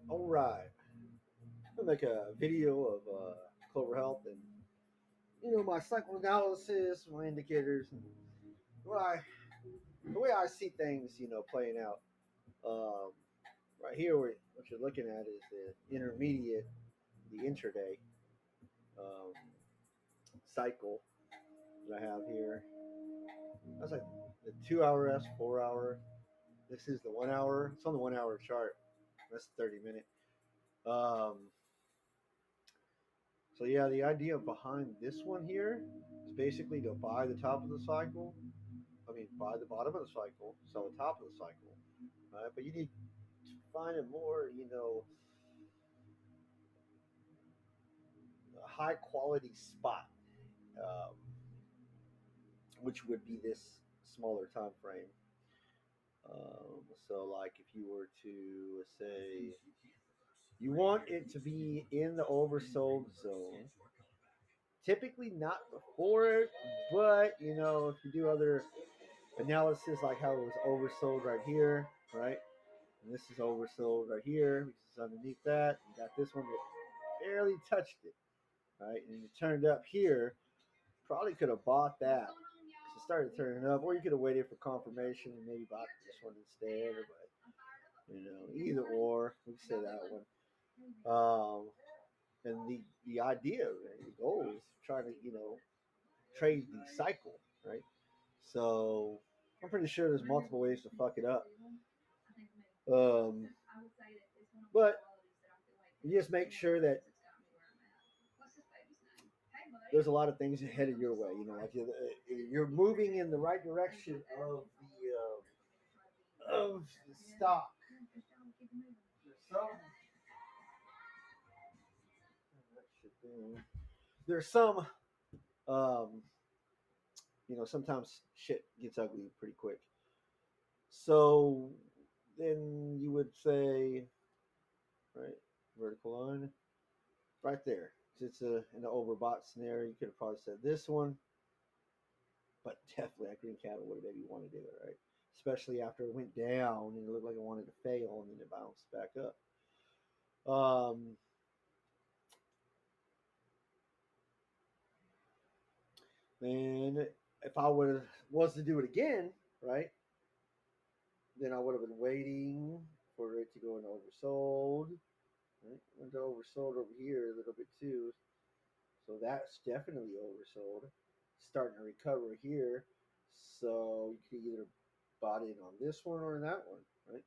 All right, I'll make a video of Clover Health and my psychoanalysis, my indicators, and what I the way I see things, playing out. Um, right here, what you're looking at is the intermediate, the intraday um, cycle that I have here. That's like the 2 hour S, 4 hour. This is the 1 hour. It's on the 1 hour chart. That's 30 minute. Um, so yeah, the idea behind this one here is basically to buy the top of the cycle. I mean, buy the bottom of the cycle, sell the top of the cycle. Right? But you need to find a more, a high quality spot, um, which would be this smaller time frame. So, like, if you were to say you want it to be in the oversold zone, typically not before it, but if you do other analysis, like how it was oversold right here, right? And this is oversold right here because it's underneath that. You got this one that barely touched it, right? And you turned up here, probably could have bought that. So it started turning up, or you could have waited for confirmation and maybe bought this one instead. But either or, we can say that one. And the idea, right, the goal is trying to trade the cycle, right? So I'm pretty sure there's multiple ways to fuck it up. Um, but you just make sure that there's a lot of things headed your way. Like you're moving in the right direction of the stock. There's some um, sometimes shit gets ugly pretty quick. So then you would say, right, vertical line, right there. It's in an overbought scenario. You could have probably said this one, but definitely that green candle would have maybe wanted to do it, right? Especially after it went down and it looked like it wanted to fail and then it bounced back up. Um, and if I was to do it again, right, then I would have been waiting for it to go into oversold. Right, went to oversold over here a little bit too, so that's definitely oversold. Starting to recover here, so you could either bought in on this one or that one, right?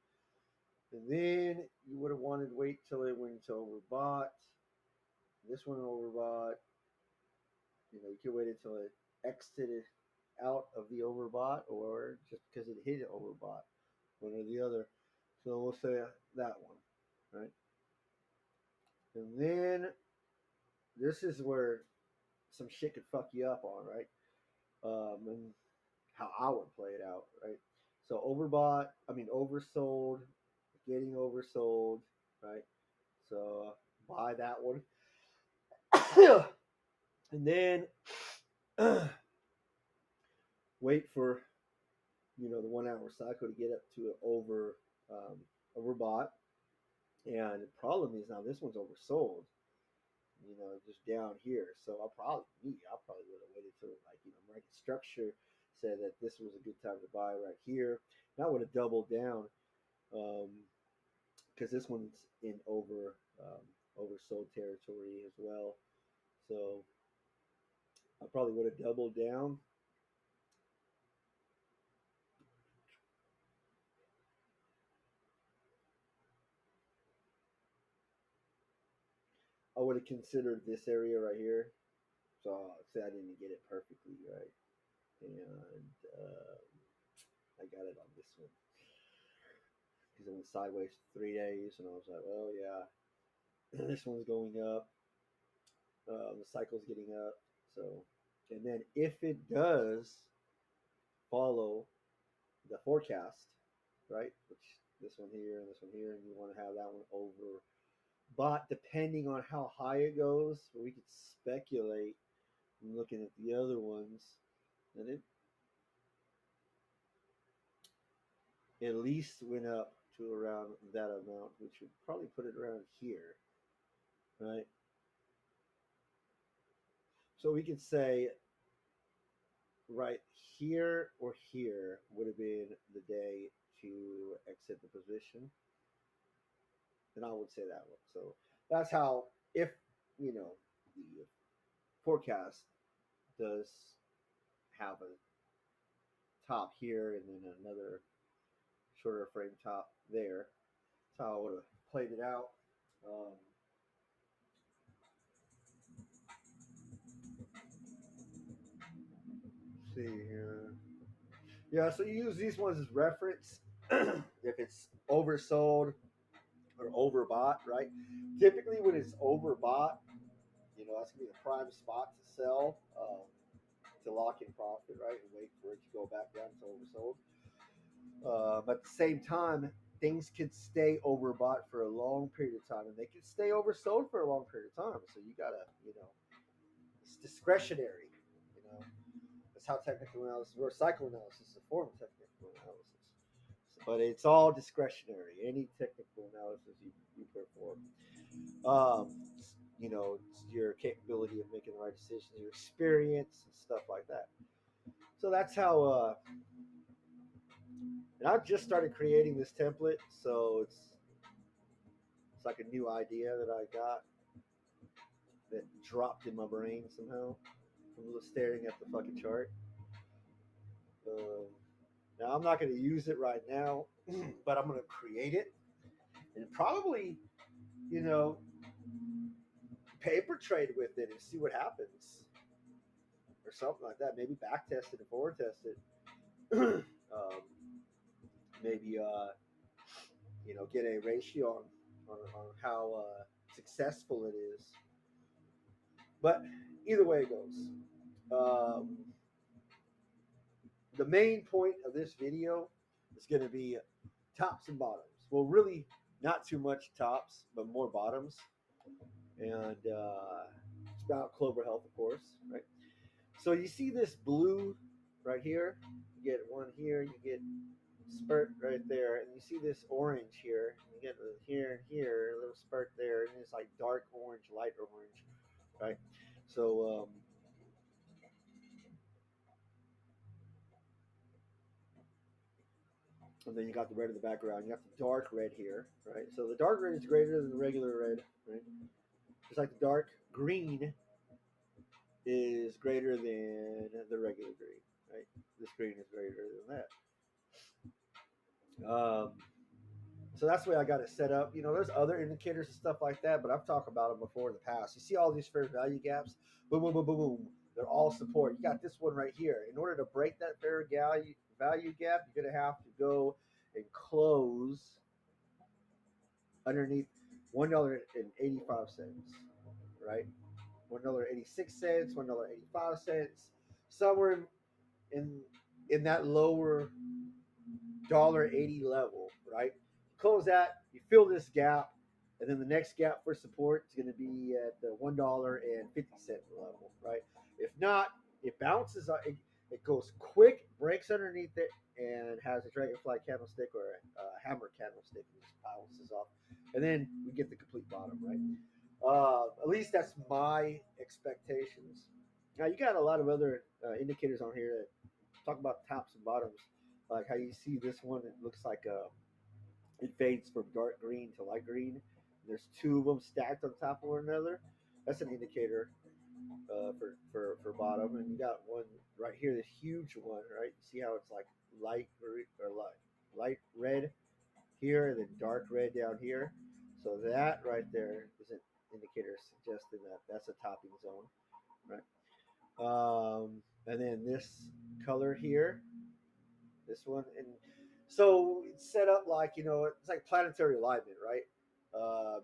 And then you would have wanted to wait till it went to overbought. This one overbought. You could wait until it exited out of the overbought, or just because it hit it overbought, one or the other. So we'll say that one, right? And then this is where some shit could fuck you up on, right? And how I would play it out, right? So oversold, getting oversold, right? So buy that one, and then wait for the 1 hour cycle to get up to an overbought. And the problem is now this one's oversold, just down here. So I probably would have waited till like market structure said that this was a good time to buy right here. And I would have doubled down because this one's in oversold territory as well. So I probably would have doubled down. I would have considered this area right here. So say I didn't get it perfectly right, and I got it on this one because it went sideways 3 days, and I was like, well, yeah, this one's going up. The cycle's getting up. So, and then if it does follow the forecast, right, which this one here and this one here, and you want to have that one over. But depending on how high it goes, we could speculate looking at the other ones that it at least went up to around that amount, which would probably put it around here, right? So we could say right here or here would have been the day to exit the position. Then I would say that one. So that's how, if you know, the forecast does have a top here and then another shorter frame top there. That's how I would have played it out. Um, see here. Yeah, so you use these ones as reference if it's oversold or overbought, right? Typically, when it's overbought, that's gonna be the prime spot to sell, to lock in profit, right, and wait for it to go back down to oversold. But at the same time, things could stay overbought for a long period of time, and they could stay oversold for a long period of time. So you gotta, it's discretionary. You know, that's how technical analysis or psychoanalysis is a form of technical analysis. But it's all discretionary. Any technical analysis you perform, it's your capability of making the right decisions, your experience, and stuff like that. So that's how. And I've just started creating this template, so it's like a new idea that I got that dropped in my brain somehow from staring at the fucking chart. Um, Now I'm not going to use it right now, but I'm going to create it and probably, you know, paper trade with it and see what happens or something like that. Maybe back test it and forward test it. Maybe get a ratio on how successful it is. But either way it goes, um, the main point of this video is going to be tops and bottoms. Well, really, not too much tops, but more bottoms. And it's about Clover Health, of course, right? So you see this blue right here. You get one here. You get spurt right there, and you see this orange here. You get here and here, a little spurt there, and it's like dark orange, light orange, right? So and then you got the red in the background. You got the dark red here, right? So the dark red is greater than the regular red, right? Just like the dark green is greater than the regular green, right? This green is greater than that. So that's the way I got it set up. There's other indicators and stuff like that, but I've talked about them before in the past. You see all these fair value gaps? Boom, boom, boom, boom, boom. They're all support. You got this one right here. In order to break that fair value gap, you're going to have to go and close underneath $1.85, right? $1.86, $1.85, somewhere in in that lower $1.80 level, right? Close that, you fill this gap, and then the next gap for support is going to be at the $1.50 level, right? If not, it bounces, it goes quick, breaks underneath it, and has a dragonfly candlestick or a hammer candlestick, and just bounces off, and then we get the complete bottom, right? At least that's my expectations. Now you got a lot of other indicators on here that talk about tops and bottoms, like how you see this one. It looks like it fades from dark green to light green. There's two of them stacked on top of one another. That's an indicator for bottom. And you got one right here, this huge one, right? You see how it's like light or light red here, and then dark red down here. So that right there is an indicator suggesting that that's a topping zone, right? And then this color here, this one, and so it's set up like it's like planetary alignment, right?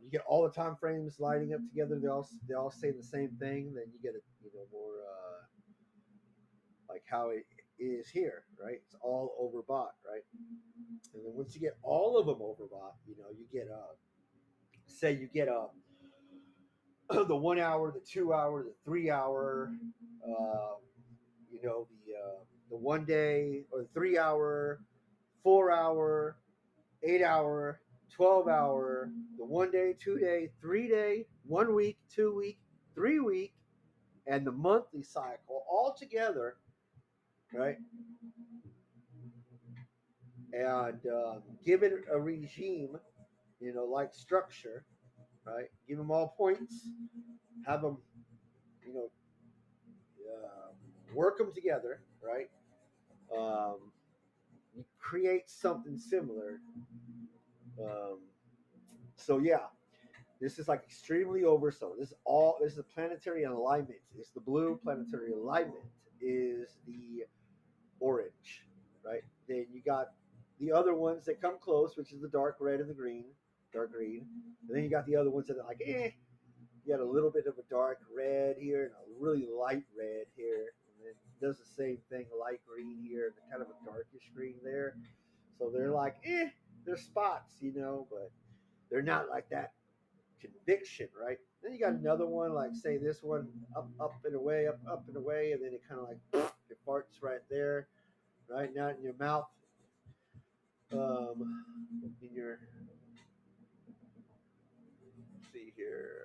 You get all the time frames lining up together. They all say the same thing. Then you get a more like how it is here, right? It's all overbought, right? And then once you get all of them overbought, you get say you get the 1 hour, the 2 hour, the 3 hour, uh, the 1 day or the 3 hour, 4 hour, 8 hour, 12 hour, the 1 day, 2 day, 3 day, 1 week, 2 week, 3 week, and the monthly cycle all together, right? And give it a regime, like structure, right? Give them all points, have them, you know, work them together, right? Um, you create something similar. Um, so yeah, this is like extremely oversold. This is a planetary alignment. It's the blue planetary alignment is the orange, right? Then you got the other ones that come close, which is the dark red and the green, dark green. And then you got the other ones that are like, you got a little bit of a dark red here and a really light red here. And then it does the same thing, light green here and kind of a darkish green there. So they're like, they're spots, but they're not like that conviction, right? Then you got another one, like say this one, up and away, up and away, and then it kind of like it farts right there, right? Not in your mouth, in your, let's see here.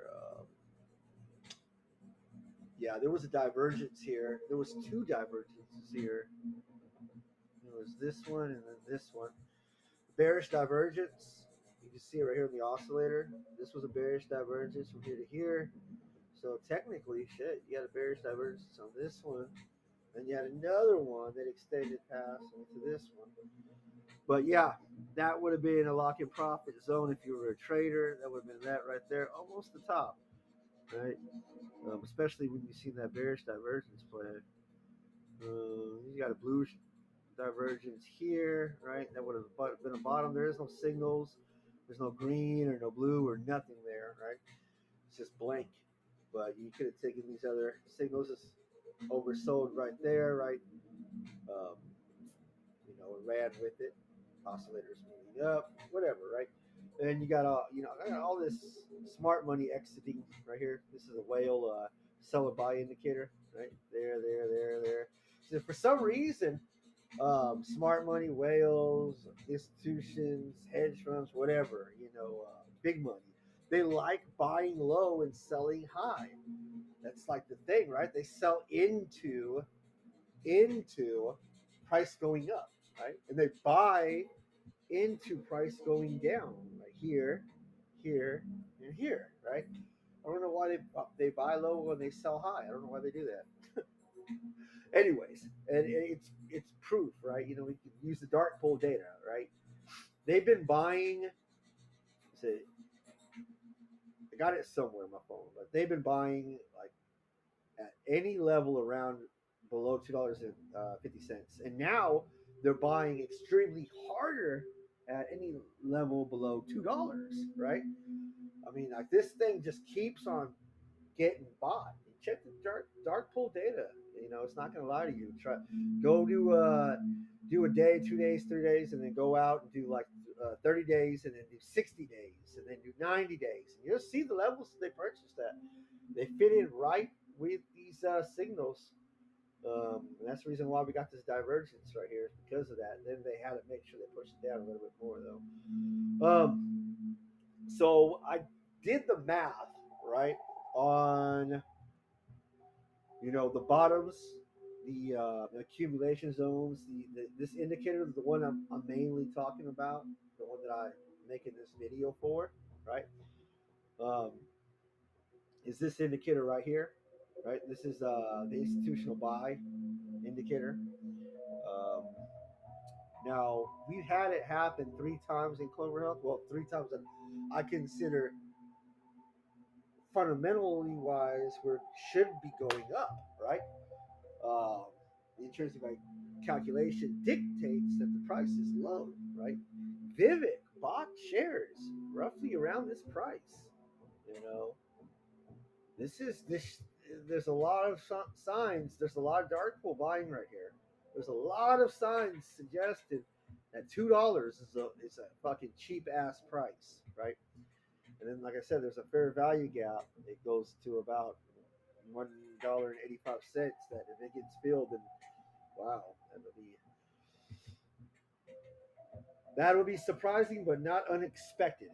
Yeah, there was a divergence here. There was two divergences here. There was this one and then this one. Bearish divergence. You can see it right here in the oscillator. This was a bearish divergence from here to here. So technically, shit, you had a bearish divergence on this one. Then you had another one that extended past into this one. But yeah, that would have been a lock in profit zone if you were a trader. That would have been that right there, almost the top, right? Especially when you see that bearish divergence play. You got a bluish divergence here, right? That would have been a bottom. There is no signals. There's no green or no blue or nothing there, right? It's just blank. But you could have taken these other signals as oversold right there, right? Um, and ran with it. Oscillators moving up, whatever, right? And you got all this smart money exiting right here. This is a whale seller buy indicator, right? There. So for some reason, smart money, whales, institutions, hedge funds, whatever, big money, they like buying low and selling high. That's like the thing, right? They sell into price going up, right? And they buy into price going down, right here, here, and here, right? I don't know why they buy low when they sell high. I don't know why they do that. Anyways, and it's proof, right? We can use the dark pool data, right? They've been buying. Say, I got it somewhere in my phone, but they've been buying like at any level around below $2.50, and now they're buying extremely harder at any level below $2, right? I mean, like this thing just keeps on getting bought. Check the dark pool data. It's not going to lie to you. Go do a day, 2 days, 3 days, and then go out and do like 30 days, and then do 60 days, and then do 90 days, and you'll see the levels they purchased at. They fit in right with these signals. And that's the reason why we got this divergence right here, because of that. Then they had to make sure they pushed it down a little bit more, though. So I did the math, right, on the bottoms, the accumulation zones, this indicator, the one I'm mainly talking about, the one that I'm making this video for, right, um, is this indicator right here, right? This is the institutional buy indicator. Um, Now we've had it happen 3 times in Clover Health. Well, 3 times that I consider fundamentally wise, where it should be going up, right? Uh, the intrinsic calculation dictates that the price is low, right? Vivek bought shares roughly around this price. You know, this. There's a lot of signs. There's a lot of dark pool buying right here. There's a lot of signs suggesting that $2 is a fucking cheap ass price, right? And then, like I said, there's a fair value gap. It goes to about $1.85. That if it gets filled, then wow, That'll be surprising, but not unexpected.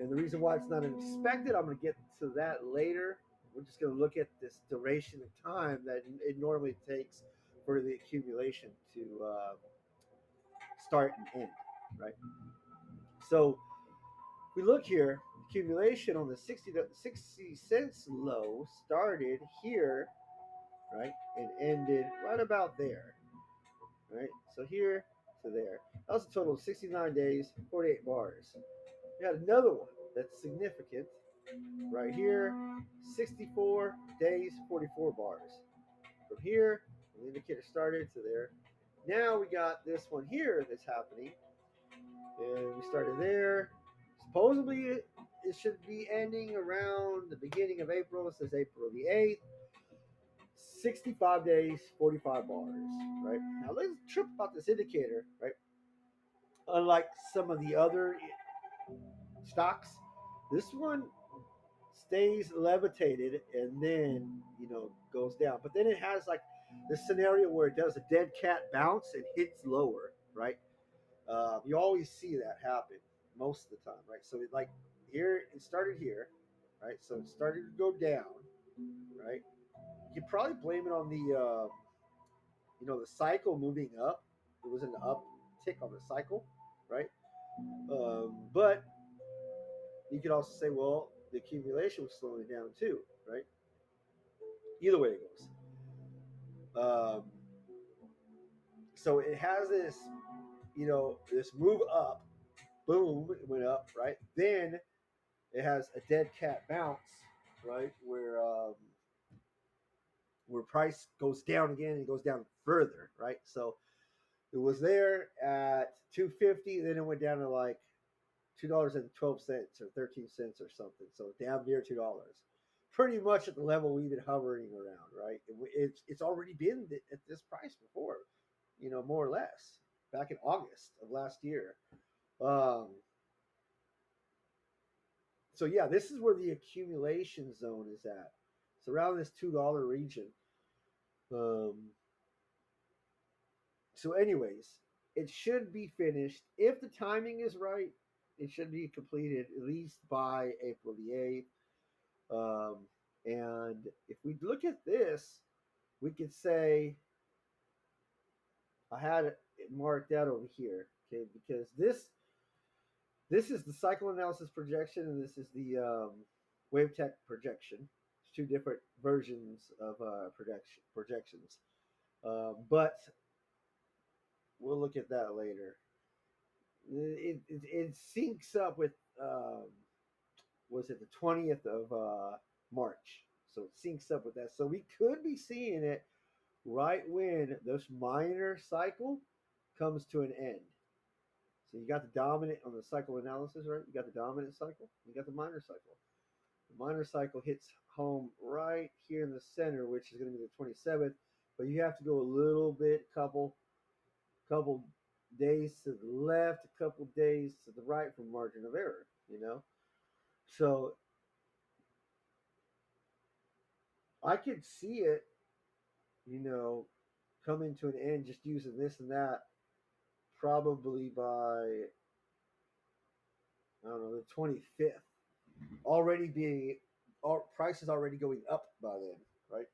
And the reason why it's not unexpected, I'm going to get to that later. We're just going to look at this duration of time that it normally takes for the accumulation to start and end, right? So we look here, accumulation on the 60 cents low started here, right, and ended right about there, right? So here to there. That was a total of 69 days, 48 bars. We had another one that's significant right here, 64 days, 44 bars. From here, the indicator started to there. Now we got this one here that's happening, and we started there. Supposedly, it should be ending around the beginning of April. It says April the 8th. 65 days, 45 bars, right? Now, let's trip about this indicator, right? Unlike some of the other stocks, this one stays levitated and then goes down. But then it has like this scenario where it does a dead cat bounce and hits lower, right? You always see that happen most of the time, right? So like here, it started here, right? So it started to go down, right? You could probably blame it on the cycle moving up. It was an uptick on the cycle, right? But you could also say, well, the accumulation was slowing down too, right? Either way it goes. So it has this move up, boom, it went up, right? Then it has a dead cat bounce, right, where price goes down again and it goes down further, right? So it was there at 250, then it went down to like $2.12 or 13 cents or something. So damn near $2. Pretty much at the level we've been hovering around, right? It's already been at this price before, more or less, back in August of last year. Um, so yeah, this is where the accumulation zone is at. It's around this $2 region. Um, so, anyways, it should be finished if the timing is right. It should be completed at least by April the 8th. Um, and if we look at this, we could say I had it marked out over here, okay, because this is the cycle analysis projection, and this is the wave tech projection. It's two different versions of projections, but we'll look at that later. It syncs up with was it the 20th of March? So it syncs up with that. So we could be seeing it right when this minor cycle comes to an end. So you got the dominant on the cycle analysis, right? You got the dominant cycle, you got the minor cycle. The minor cycle hits home right here in the center, which is going to be the 27th. But you have to go a little bit, couple days to the left, a couple days to the right for margin of error. So I could see it, you know, coming to an end just using this and that probably by, I don't know, the 25th. Already being, prices already going up by then, right?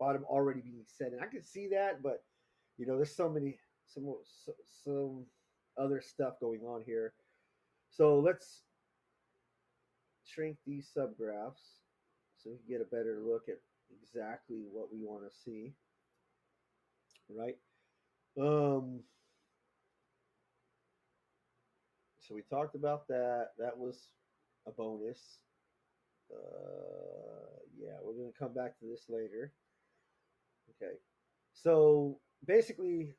Bottom already being set. And I can see that, but, there's some other stuff going on here. So let's shrink these subgraphs so we can get a better look at exactly what we want to see, right? Um, so we talked about that. That was a bonus. Yeah, we're going to come back to this later. Okay. So basically,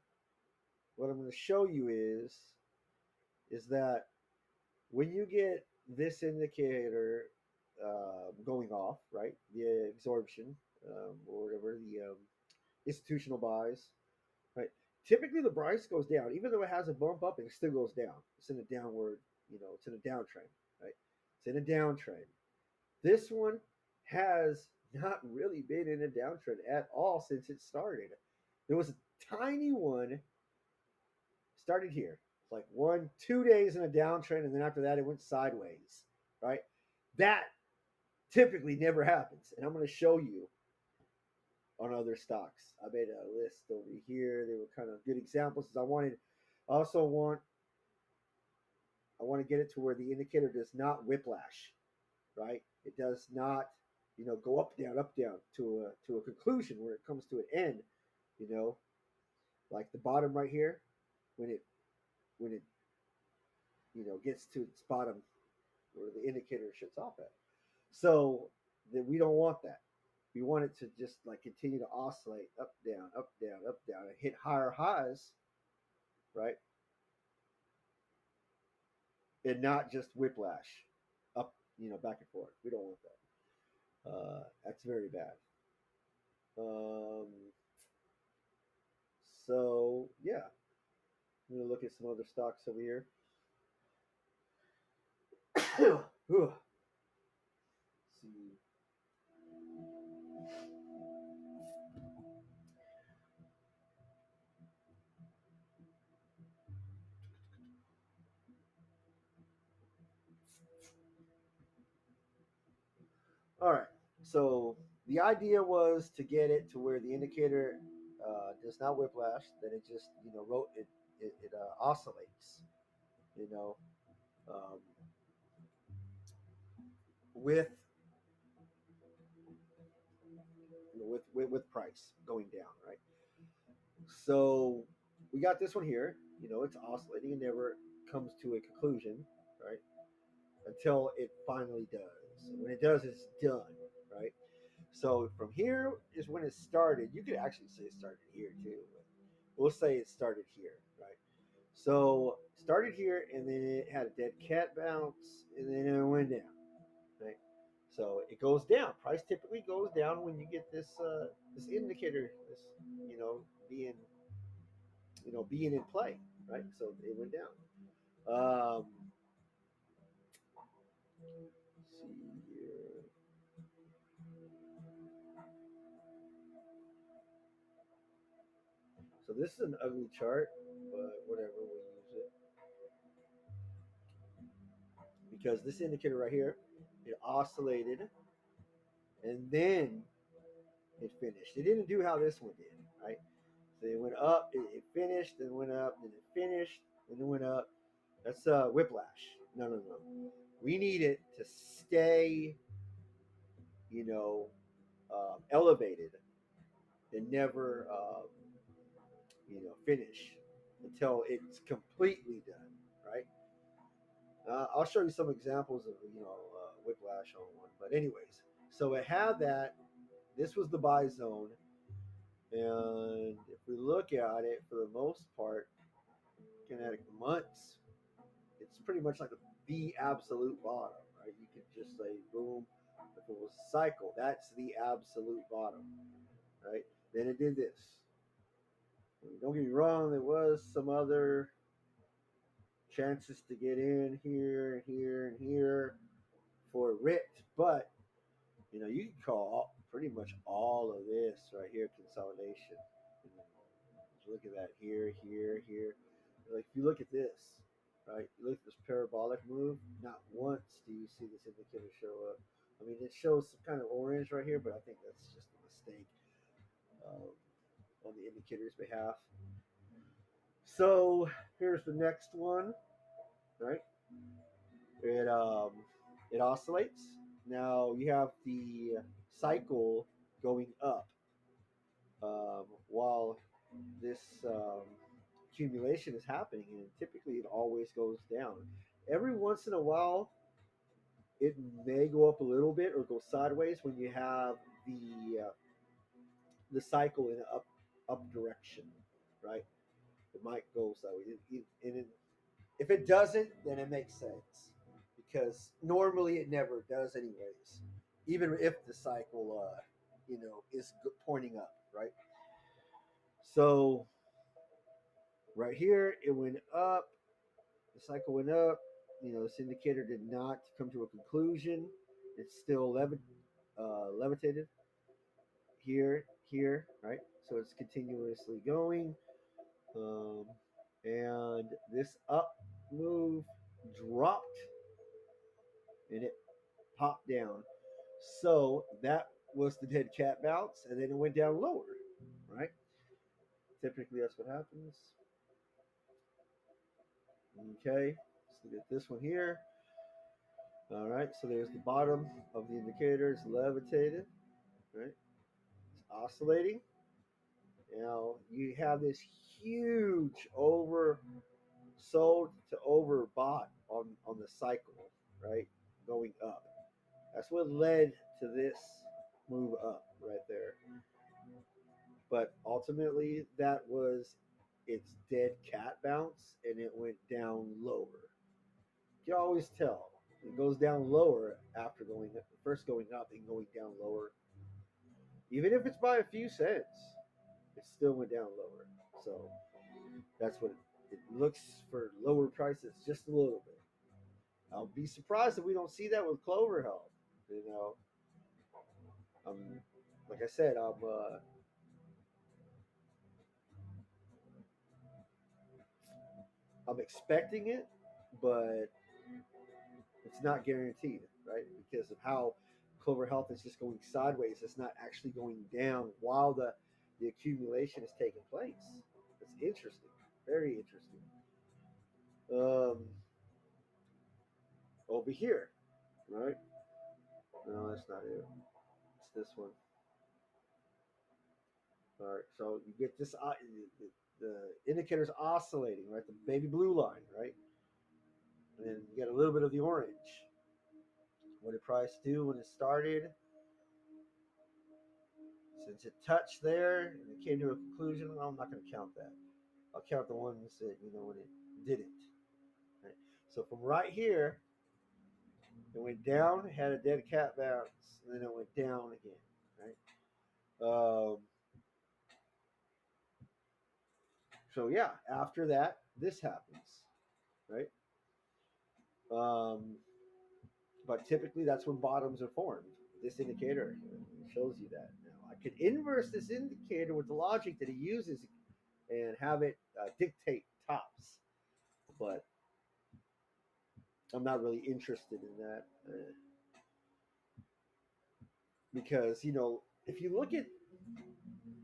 what I'm going to show you is that when you get this indicator going off, right, the absorption or whatever the institutional buys, right? Typically, the price goes down, even though it has a bump up, it still goes down. It's in a downward, it's in a downtrend, right? It's in a downtrend. This one has not really been in a downtrend at all since it started. There was a tiny one started here. It's like 1, 2 days in a downtrend, and then after that, it went sideways, right? That typically never happens. And I'm going to show you on other stocks. I made a list over here. They were kind of good examples. I also want to get it to where the indicator does not whiplash, right? It does not, go up, down to a conclusion where it comes to an end, you know, like the bottom right here, when it gets to its bottom where the indicator shuts off at. So then we don't want that. We want it to just like continue to oscillate up, down, up, down, up, down, and hit higher highs, right? And not just whiplash up, back and forth. We don't want that. That's very bad. Um, so yeah, I'm gonna look at some other stocks over here. See. All right. So the idea was to get it to where the indicator does not whiplash, that it just oscillates, you know, um, with with price going down, right? So we got this one here. It's oscillating and never comes to a conclusion, right? Until it finally does. And when it does, it's done, right? So from here is when it started. You could actually say it started here too. But we'll say it started here, right? So started here, and then it had a dead cat bounce, and then it went down, right? So it goes down. Price typically goes down when you get this indicator, this you know being being in play, right? So it went down. Let's see here. So this is an ugly chart, but whatever, we'll use it because this indicator right here, it oscillated and then it finished. It didn't do how this one did, right? So it went up, it finished, then went up, then it finished, then it went up. That's whiplash. No, no, no. We need it to stay, you know, elevated and never, finish until it's completely done, right? I'll show you some examples of whiplash on one. But anyways, so it had that. This was the buy zone, and if we look at it for the most part, kinetic months, it's pretty much like the absolute bottom, right? You could just say, boom, if it was a cycle, that's the absolute bottom, right? Then it did this. Don't get me wrong, there was some other chances to get in here and here and here for ripped, but you can call pretty much all of this right here consolidation. Look at that here, here, here. Like if you look at this, right? You look at this parabolic move. Not once do you see this indicator show up. I mean, it shows some kind of orange right here, but I think that's just a mistake um, on the indicator's behalf. So here's the next one, right? It it oscillates. Now you have the cycle going up while this accumulation is happening, and typically it always goes down. Every once in a while, it may go up a little bit or go sideways when you have the cycle in an up direction, right? It might go sideways. If it doesn't, then it makes sense because normally it never does, anyways. Even if the cycle, is pointing up, right? So right here, it went up. The cycle went up. This indicator did not come to a conclusion. It's still levitated here, right? So it's continuously going. Um, and this up move dropped and it popped down. So that was the dead cat bounce, and then it went down lower, right? Typically, that's what happens. Okay, let's look at this one here. All right, so there's the bottom of the indicator. It's levitated, right? It's oscillating. Now you have this huge oversold to overbought on the cycle, right? Going up. That's what led to this move up right there. But ultimately, that was its dead cat bounce, and it went down lower. You can always tell it goes down lower after going up, first going up and going down lower. Even if it's by a few cents, it still went down lower. So that's what it looks for, lower prices just a little bit. I'll be surprised if we don't see that with Clover Health. You know, um, like I said, I'm expecting it, but it's not guaranteed, right? Because of how Clover Health is just going sideways. It's not actually going down while the accumulation is taking place. It's interesting, very interesting. Um, Over here, right? No, that's not it. It's this one. All right, so you get this. The indicator's oscillating, right? The baby blue line, right? And then you get a little bit of the orange. What did price do when it started? Since it touched there and it came to a conclusion, well, I'm not going to count that. I'll count the ones that when it didn't. Right? So from right here, it went down, it had a dead cat bounce, and then it went down again. Right. So yeah, after that, this happens. Right. Um, but typically, that's when bottoms are formed. This indicator shows you that. Now, I could inverse this indicator with the logic that he uses and have it dictate tops, but I'm not really interested in that because if you look at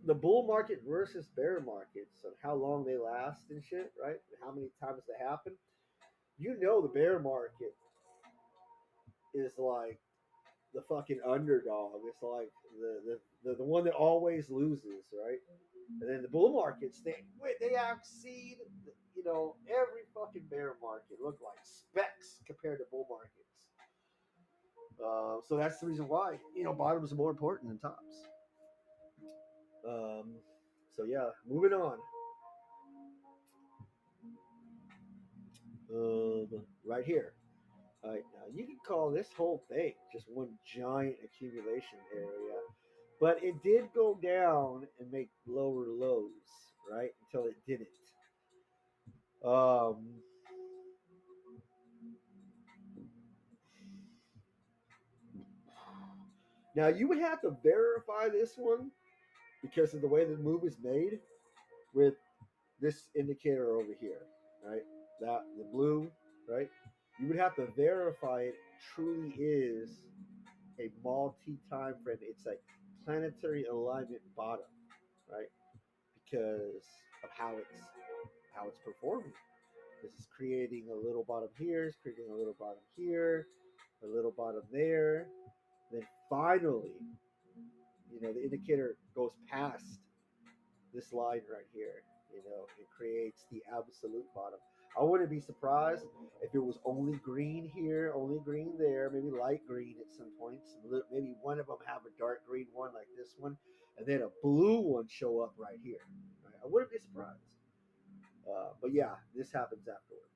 the bull market versus bear markets and how long they last and shit, right? How many times they happen? The bear market is like the fucking underdog. It's like the one that always loses, right? And then the bull markets, they exceed every fucking bear market look like specks compared to bull markets. So that's the reason why bottoms are more important than tops. Um, so yeah, moving on. Right here. All right, now you can call this whole thing just one giant accumulation area, but it did go down and make lower lows, right? Until it didn't. Um, Now you would have to verify this one because of the way the move is made with this indicator over here, right? That the blue, right? You would have to verify it truly is a multi-time frame. It's a planetary alignment bottom, right? Because of how it's performing. This is creating a little bottom here, it's creating a little bottom here, a little bottom there. Then finally, the indicator goes past this line right here. It creates the absolute bottom. I wouldn't be surprised if it was only green here, only green there, maybe light green at some points. Maybe one of them have a dark green one like this one, and then a blue one show up right here. Right? I wouldn't be surprised. But yeah, this happens afterwards.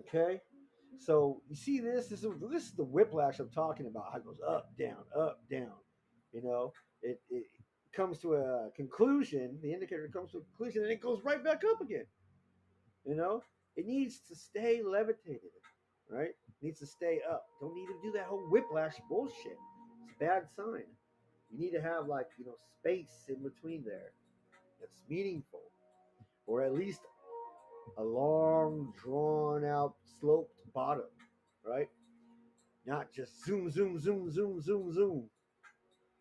Okay. So you see this is the whiplash I'm talking about. How it goes up, down, up, down. You know, it comes to a conclusion. The indicator comes to a conclusion, and it goes right back up again. You know, it needs to stay levitated, right? Needs to stay up. Don't need to do that whole whiplash bullshit. It's a bad sign. You need to have like space in between there that's meaningful, or at least a long, drawn out, sloped bottom, right? Not just zoom, zoom, zoom, zoom, zoom, zoom.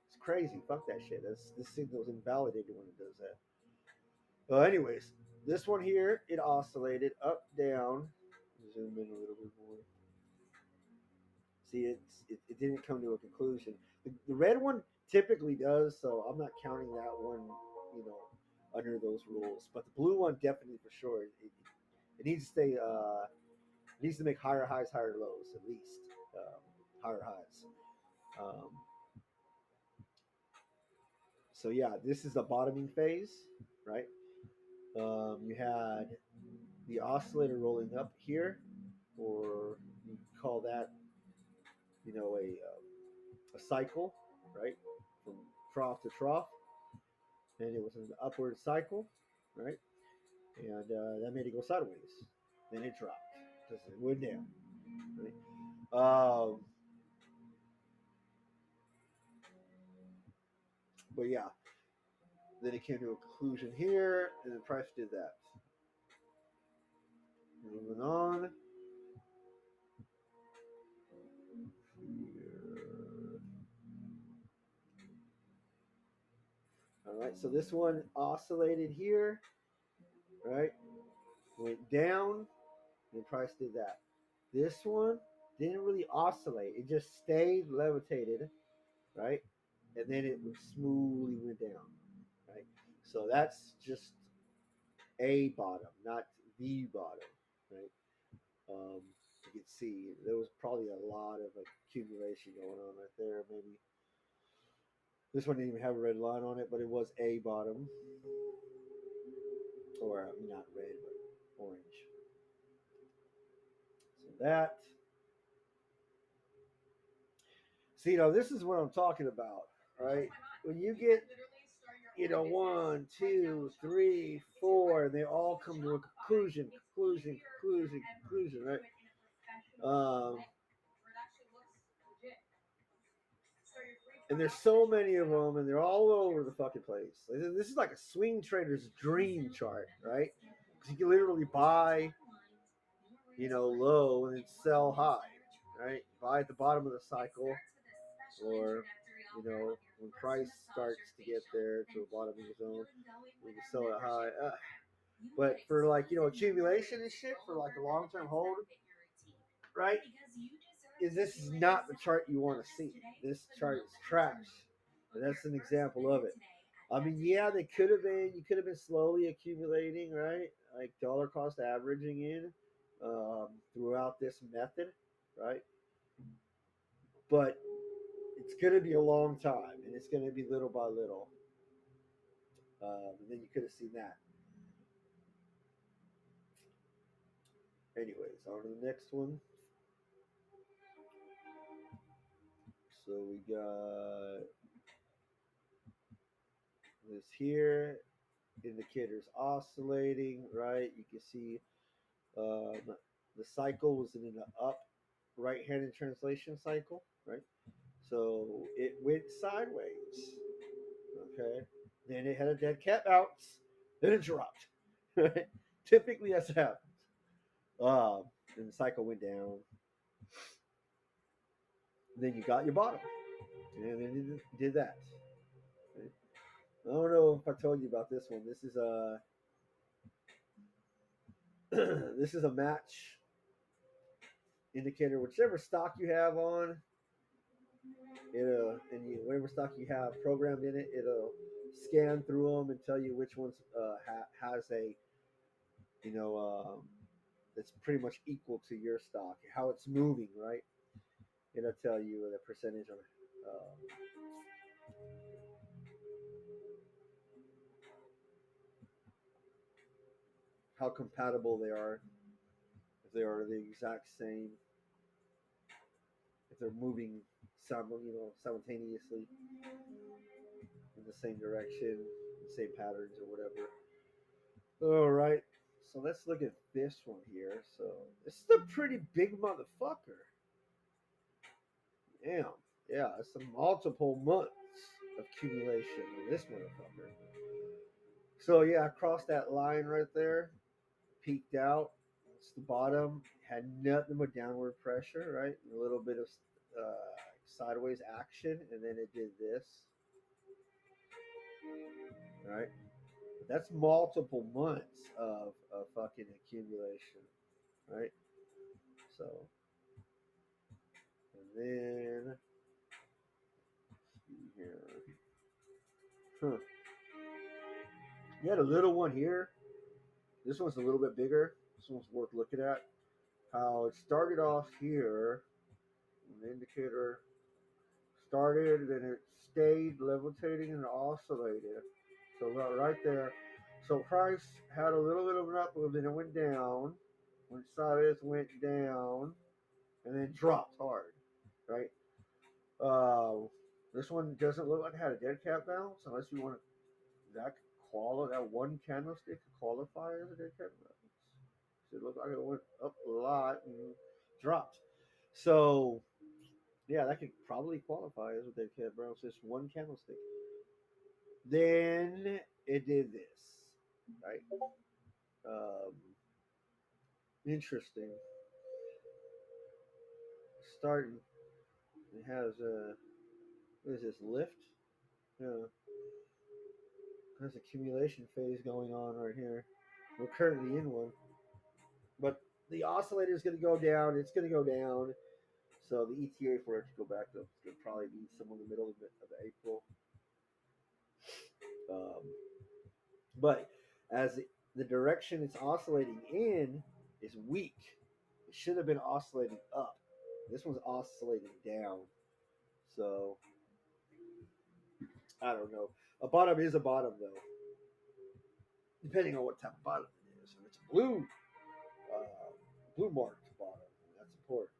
It's crazy. Fuck that shit. This signal's invalidated when it does that. Anyways, this one here, it oscillated up, down. Zoom in a little bit more. See, it didn't come to a conclusion. The red one typically does, so I'm not counting that one, you know, under those rules. But the blue one definitely for sure. It needs to stay. It needs to make higher highs, higher lows at least. Higher highs. Um, so yeah, this is the bottoming phase, right? You had the oscillator rolling up here, or you call that, a cycle, right, from trough to trough, and it was an upward cycle, right, and that made it go sideways. Then it dropped because it went down, right? But yeah, then it came to a conclusion here, and the price did that. Moving on. All right, so this one oscillated here, right? Went down, and the price did that. This one didn't really oscillate; it just stayed levitated, right? And then it smoothly went down, right? So that's just a bottom, not the bottom, right? You can see there was probably a lot of accumulation going on right there. Maybe this one didn't even have a red line on it, but it was a bottom, or not red, but orange. So that. See, this is what I'm talking about, right? When you get, one, two, three, four, and they all come to a conclusion, right? Um, and there's so many of them, and they're all over the fucking place. This is like a swing trader's dream chart, right? Because you can literally buy, low and then sell high, right? Buy at the bottom of the cycle, or when price starts to get there to the bottom of the zone, you can sell it high. But for like accumulation and shit for like a long term hold, right? This is not the chart you want to see. This chart is trash. And that's an example of it. I mean, yeah, they could have been. You could have been slowly accumulating, right? Like dollar cost averaging in throughout this method, right? But it's going to be a long time, and it's going to be little by little. And then you could have seen that. Anyways, on to the next one. So we got this here. Indicators oscillating, right? You can see the cycle was in an up right-handed translation cycle, right? So it went sideways. Okay. Then it had a dead cat bounce. Then it dropped. Typically, that's what happens. And the cycle went down. Then you got your bottom, and then you did that. Right? I don't know if I told you about this one. This is a this is a match indicator. Whichever stock you have on, whatever stock you have programmed in it, it'll scan through them and tell you which ones has a you know that's pretty much equal to your stock, how it's moving, right? It'll tell you the percentage of how compatible they are, if they are the exact same, if they're moving simultaneously in the same direction, the same patterns or whatever. All right. So let's look at this one here. So this is a pretty big motherfucker. Damn. Yeah, it's a multiple months of accumulation in this motherfucker. So yeah, I crossed that line right there, peaked out. It's the bottom, had nothing but downward pressure, right? A little bit of sideways action, and then it did this, right? That's multiple months of fucking accumulation, right? So, and then see here, huh? You had a little one here. This one's a little bit bigger. This one's worth looking at. How it started off here, an indicator started, then it stayed levitating and oscillated. So right there. So price had a little bit of an uplift, then it went down. When sideways went down, and then dropped hard, right? This one doesn't look like it had a dead cat bounce, unless you want to, that one candlestick could qualify as a dead cat bounce. It looked like it went up a lot and dropped. So yeah, that could probably qualify as a dead cat bounce. Just one candlestick. Then it did this, right? Um, interesting. Starting, it has a what is this lift? Yeah, there's accumulation phase going on right here. We're currently in one, but the oscillator is going to go down. It's going to go down. So the ETA for it to go back up is going to probably be somewhere in the middle of April. Um, but as the direction it's oscillating in is weak, it should have been oscillating up. This one's oscillating down. So I don't know. A bottom is a bottom though, depending on what type of bottom it is. If it's blue, blue marked bottom, that's important.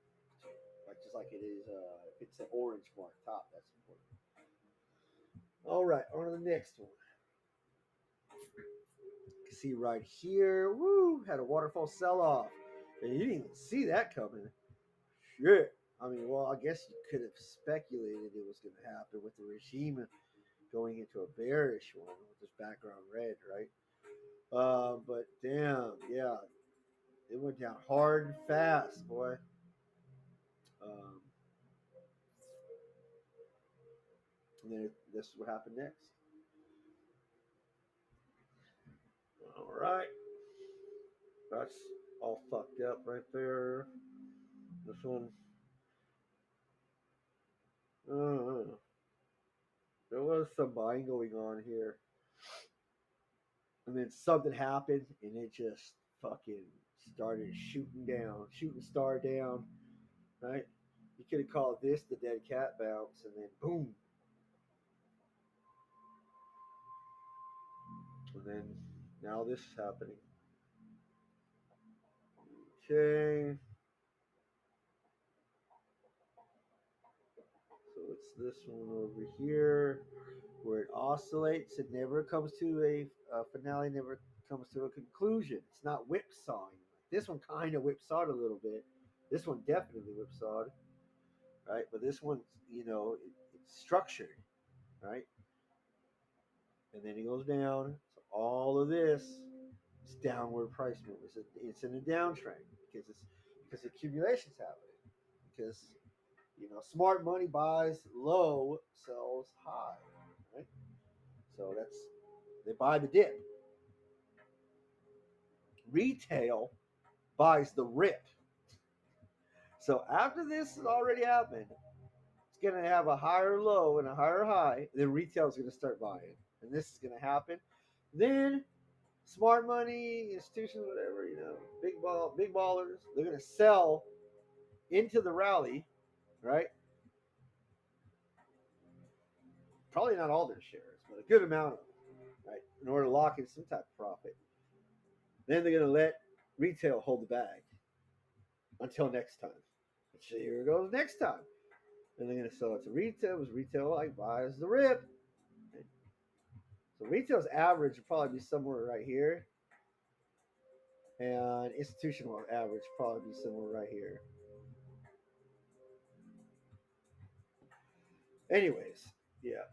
Like just like it is, if it's an orange marked top, that's important. All right, on to the next one. You can see right here, woo, had a waterfall sell off. And you didn't even see that coming. Shit. I mean, well, I guess you could have speculated it was going to happen with the regime going into a bearish one with this background red, right? But damn, yeah, it went down hard and fast, boy. Um, and then this is what happened next. All right, that's all fucked up right there. This one, uh, there was some buying going on here, and then something happened, and it just fucking started shooting down, shooting star down, right? You could have called this the dead cat bounce, and then boom, and then now this is happening. Okay, so it's this one over here where it oscillates. It never comes to a finale, never comes to a conclusion. It's not whipsawing. This one kind of whipsawed a little bit. This one definitely whipsawed, right? But this one, it's structured, right? And then it goes down. So all of this is downward price move. It's in a downtrend because accumulation's happening. Because smart money buys low, sells high, right? So they buy the dip. Retail buys the rip. So after this has already happened, it's going to have a higher low and a higher high. Then retail is going to start buying, and this is going to happen. Then smart money institutions, whatever, big ballers, they're going to sell into the rally, right? Probably not all their shares, but a good amount of them, right? In order to lock in some type of profit. Then they're going to let retail hold the bag until next time. So here it goes next time. And they're going to sell it to retail because retail like buys the rip. So retail's average would probably be somewhere right here. And institutional average probably be similar right here. Anyways, yeah.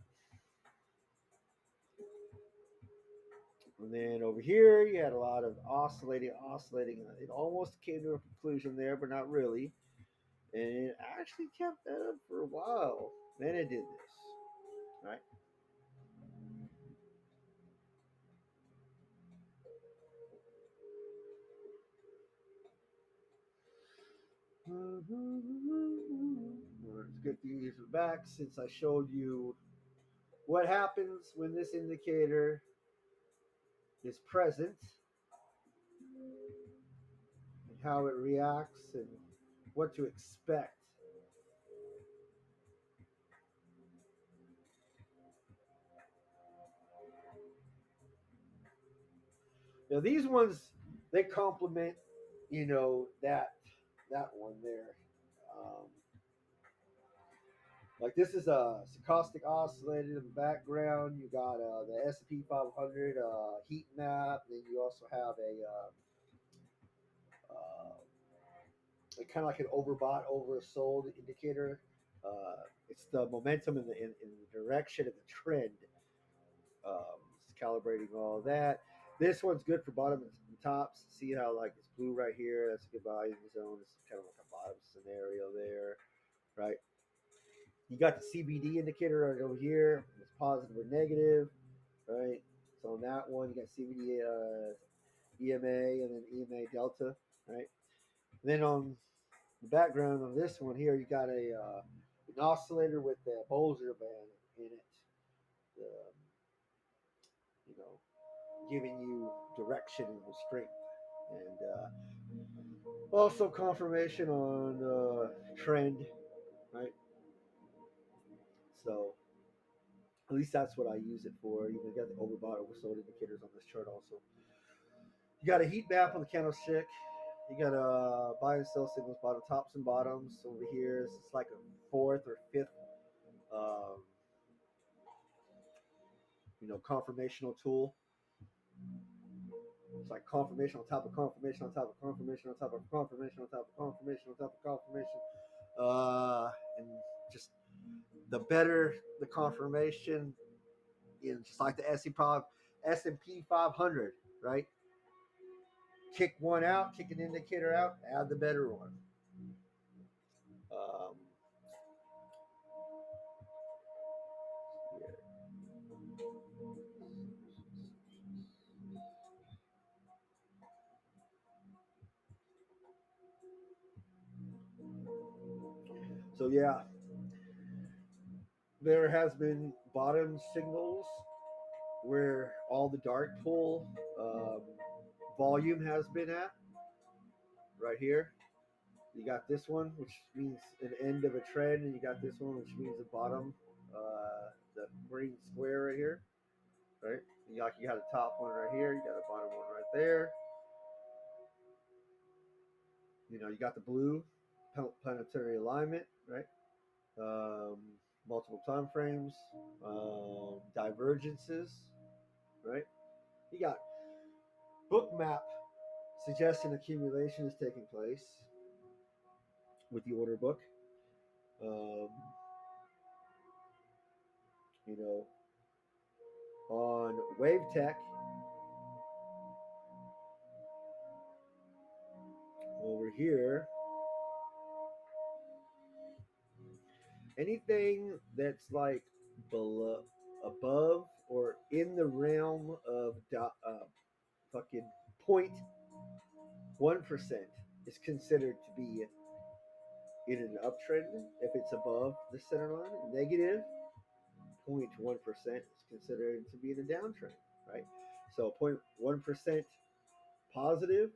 And then over here, you had a lot of oscillating. It almost came to a conclusion there, but not really. And it actually kept that up for a while. Then it did this, right? Let's get these back since I showed you what happens when this indicator is present and how it reacts and what to expect. Now these ones they complement, that one there. Um, like this is a stochastic oscillator in the background. You got the S&P 500 heat map. Then you also have uh, kind of like an overbought, oversold indicator. It's the momentum in the direction of the trend. It's calibrating all that. This one's good for bottom and tops. See how like it's blue right here? That's a good volume zone. It's kind of like a bottom scenario there, right? You got the CBD indicator right over here. It's positive or negative, right? So on that one, you got CBD EMA and then EMA delta, right? And then on the background of this one here, you got an oscillator with the Bolzer band in it, um, you know, giving you direction and strength, and also confirmation on trend, right? So at least that's what I use it for. You got the overbought, oversold indicators on this chart also. You got a heat map on the candlestick. You got a buy and sell signals, bottom tops and bottoms over here. It's like a fourth or fifth, um, confirmational tool. It's like confirmation on top of confirmation on top of confirmation on top of confirmation on top of confirmation on top of confirmation. And just the better the confirmation, just like the S&P 500, right? Kick one out, kick an indicator out, add the better one. Um, yeah. So yeah, there has been bottom signals where all the dark pool volume has been at right here. You got this one, which means an end of a trend, and you got this one, which means the bottom, the green square right here, right? You got a top one right here, you got a bottom one right there. You got the blue planetary alignment, right? Multiple time frames, divergences, right? You got book map suggesting accumulation is taking place with the order book. Um, you know, on Wave Tech over here, anything that's like below, above, or in the realm of fucking 0.1% is considered to be in an uptrend if it's above the center line. Negative 0.1% is considered to be in a downtrend, right? So 0.1% positive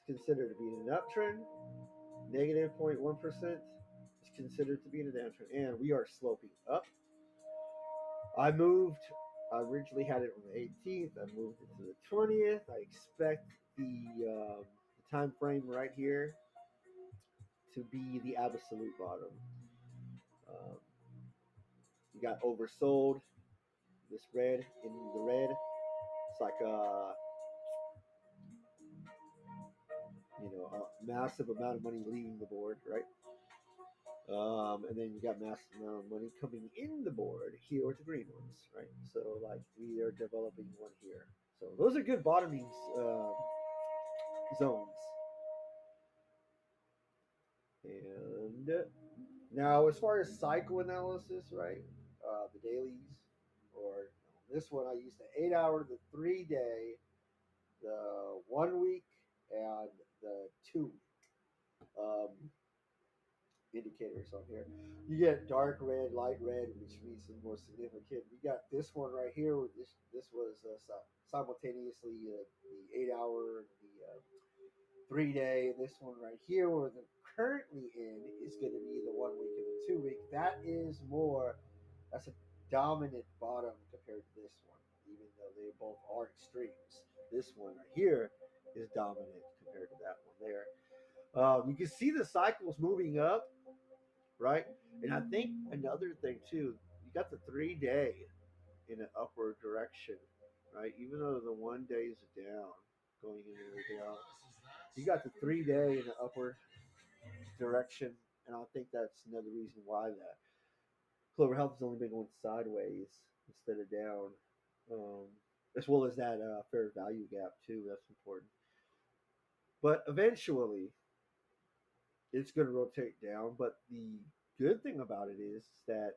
is considered to be in an uptrend. Negative 0.1% is considered to be in a downtrend. And we are sloping up. I moved, I originally had it on the 18th. I moved it to the 20th. I expect the time frame right here to be the absolute bottom. Um, you got oversold, this red in the red. It's like massive amount of money leaving the board, right? And then you got massive amount of money coming in the board here with the green ones, right? So like we are developing one here. So those are good bottoming zones. And now, as far as cycle analysis, right? The dailies, or this one, I used the 8 hour, the 3 day, the 1 week, and the 2 week indicators on here. You get dark red, light red, which means the more significant. You got this one right here. This was simultaneously the 8 hour, the 3 day, and this one right here, where the currently in is going to be the 1 week and the 2 week. That is more. That's a dominant bottom compared to this one, even though they both are extremes. This one right here is dominant compared to that one there. You can see the cycles moving up, right? And I think another thing too, you got the 3 day in an upward direction, right? Even though the 1 day is down, going in and down, you got the 3 day in an upward direction, and I think that's another reason why that Clover Health has only been going sideways instead of down, um, as well as that fair value gap too. That's important. But eventually, it's going to rotate down. But the good thing about it is that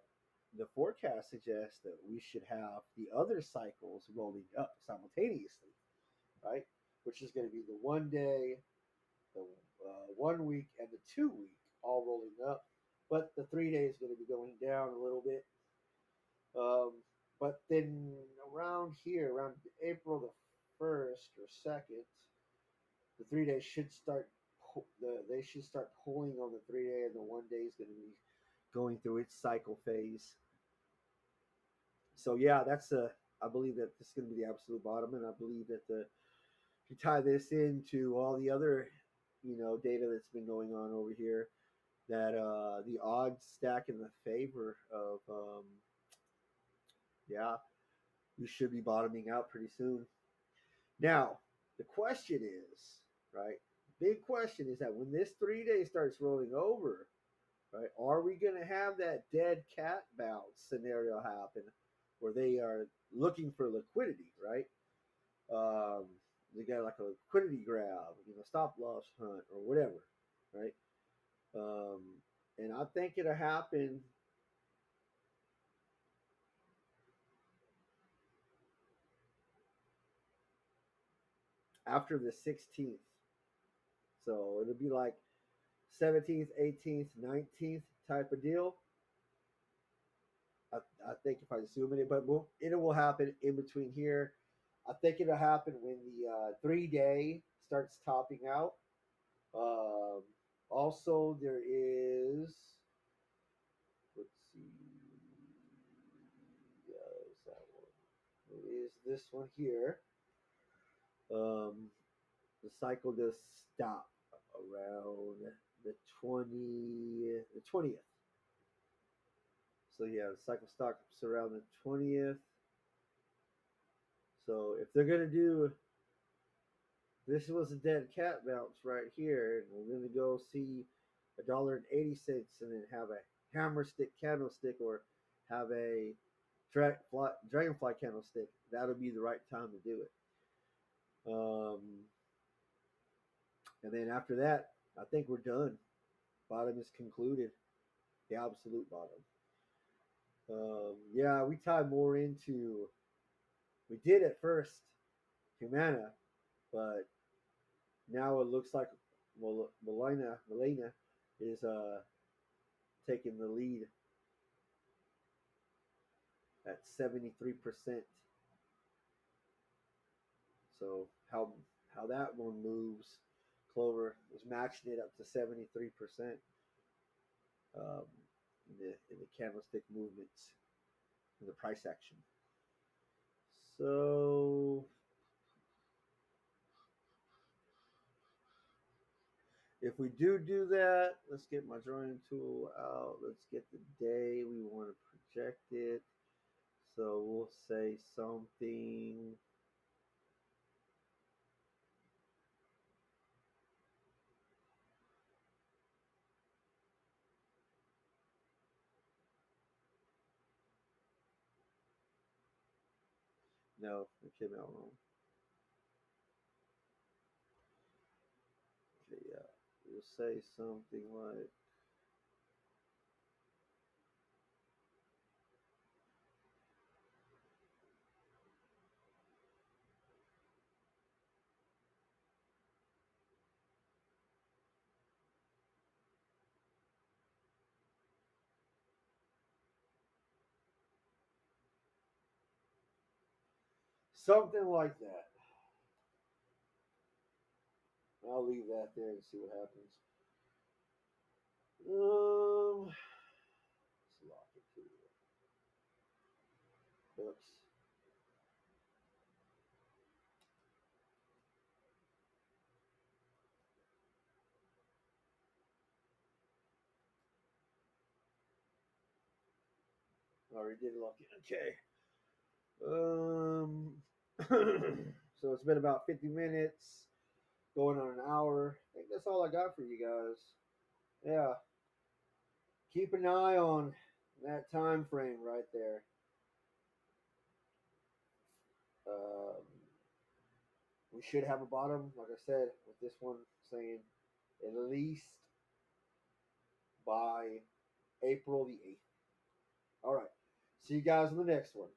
the forecast suggests that we should have the other cycles rolling up simultaneously, right? Which is going to be the 1 day, the 1 week, and the 2 week all rolling up. But the 3 day is going to be going down a little bit. But then around here, around April the 1st or 2nd, the 3 days should start. They should start pulling on the 3 day, and the 1 day is going to be going through its cycle phase. So yeah, that's a. I believe that this is going to be the absolute bottom, and I believe that the if you tie this into all the other, data that's been going on over here, that the odds stack in the favor of yeah, we should be bottoming out pretty soon. Now, the question is, right? Big question is that when this 3 day starts rolling over, right, are we going to have that dead cat bounce scenario happen where they are looking for liquidity, right? They got like a liquidity grab, stop loss hunt or whatever, right? Um, and I think it'll happen after the 16th. So it'll be like 17th, 18th, 19th type of deal. I think if I zoom in it, but it will happen in between here. I think it'll happen when the 3 day starts topping out. Um, Also, there is, let's see, is that one? There is this one here. Um, the cycle does stop around the 20th. So yeah, the cycle stops around the 20th. So if they're gonna do this was a dead cat bounce right here, and we're gonna go see $1.80 and then have a hammer stick candlestick or have a dragonfly candlestick. That'll be the right time to do it. And then after that, I think we're done. Bottom is concluded. The absolute bottom. Yeah, we tie more into. We did at first Humana, but now it looks like Melina is taking the lead at 73%. So how that one moves, Clover was matching it up to 73% um, in the candlestick movements in the price action. So if we do that, let's get my drawing tool out. Let's get the day we want to project it. So we'll say something. No, it came out wrong. Okay, yeah. You'll say something like, something like that. I'll leave that there and see what happens. Let's lock it to oops. Already did lock it. Okay. Um, so it's been about 50 minutes, going on an hour. I think that's all I got for you guys. Yeah, keep an eye on that time frame right there. Um, we should have a bottom, like I said, with this one saying at least by April the 8th. All right. See you guys in the next one.